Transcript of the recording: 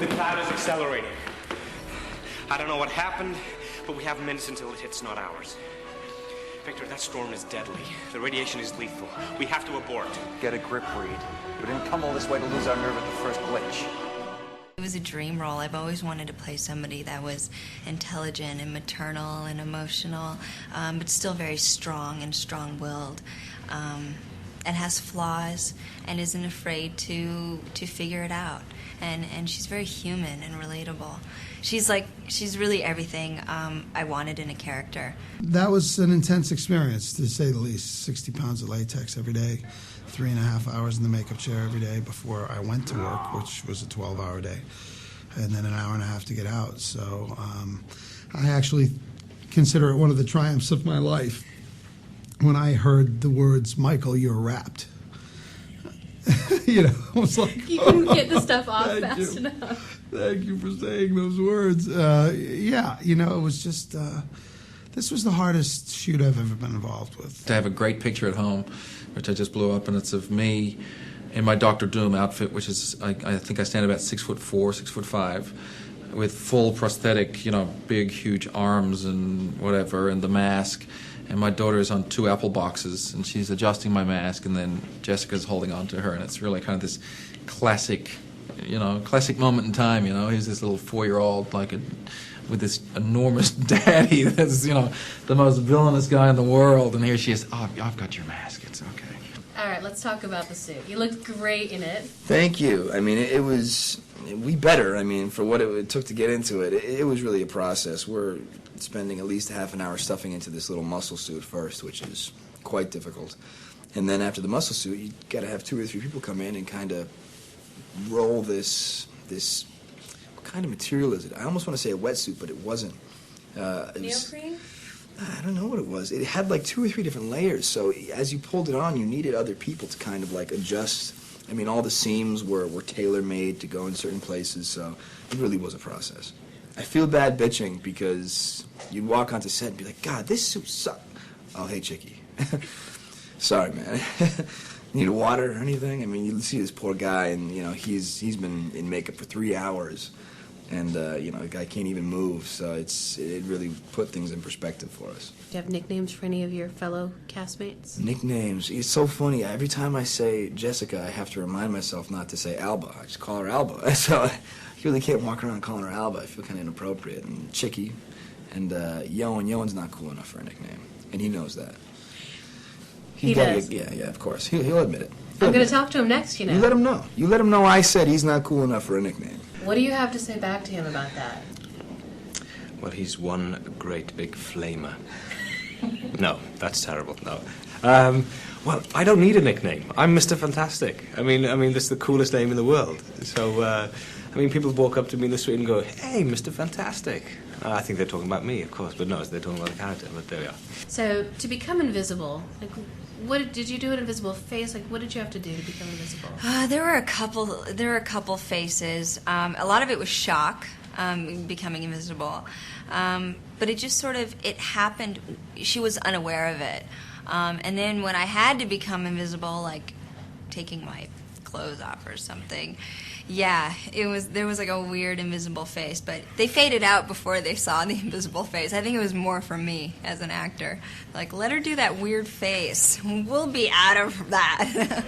The cloud is accelerating. I don't know what happened, but we have minutes until it hits, not hours. Victor, that storm is deadly. The radiation is lethal. We have to abort. Get a grip, Reed. We didn't come all this way to lose our nerve at the first glitch. It was a dream role. I've always wanted to play somebody that was intelligent and maternal and emotional, but still very strong and strong-willed, and has flaws and isn't afraid to figure it out. And she's very human and relatable. She's really everything I wanted in a character. That was an intense experience, to say the least. 60 pounds of latex every day, 3.5 hours in the makeup chair every day before I went to work, which was a 12-hour day, and then an hour and a half to get out. So I actually consider it one of the triumphs of my life when I heard the words, "Michael, you're wrapped." I was like, you couldn't get the stuff off fast enough. Thank you for saying those words. It was just, this was the hardest shoot I've ever been involved with. To have a great picture at home, which I just blew up, and it's of me in my Dr. Doom outfit, which is, I think I stand about 6'4", 6'5", with full prosthetic, big, huge arms and whatever, and the mask. And my daughter is on 2 apple boxes, and she's adjusting my mask, and then Jessica's holding on to her, and it's really kind of this classic moment in time. He's this little 4-year-old, with this enormous daddy that's, the most villainous guy in the world, and here she is. Oh, I've got your mask. It's okay. All right, let's talk about the suit. You looked great in it. Thank you. I mean, it was for what it took to get into it. It was really a process. We're spending at least half an hour stuffing into this little muscle suit first, which is quite difficult. And then after the muscle suit, you got to have 2 or 3 people come in and kind of roll this. What kind of material is it? I almost want to say a wetsuit, but it wasn't. Neoprene? I don't know what it was. It had 2 or 3 different layers, so as you pulled it on, you needed other people to kind of adjust. I mean, all the seams were tailor-made to go in certain places, so it really was a process. I feel bad bitching because you'd walk onto set and be like, God, this suit sucks. Oh, hey, Chicky. Sorry, man. Need water or anything? I mean, you see this poor guy, and, he's been in makeup for 3 hours. And, the guy can't even move, so it really put things in perspective for us. Do you have nicknames for any of your fellow castmates? Nicknames? It's so funny. Every time I say Jessica, I have to remind myself not to say Alba. I just call her Alba. So I really can't walk around calling her Alba. I feel kind of inappropriate. And Chicky and Yoan's not cool enough for a nickname, and he knows that. He does? Yeah, of course. He'll admit it. I'm going to talk to him next, You let him know. You let him know I said he's not cool enough for a nickname. What do you have to say back to him about that? Well, he's one great big flamer. No, that's terrible. No. Well, I don't need a nickname. I'm Mr. Fantastic. I mean, this is the coolest name in the world. So, people walk up to me in the street and go, "Hey, Mr. Fantastic." I think they're talking about me, of course, but no, they're talking about the character. But there we are. So, to become invisible, what did you do an invisible face? What did you have to do to become invisible? There were a couple faces. A lot of it was shock, becoming invisible. But it just it happened. She was unaware of it. And then when I had to become invisible, taking my clothes off or something, there was a weird invisible face, but they faded out before they saw the invisible face. I think it was more for me as an actor. Let her do that weird face. We'll be out of that.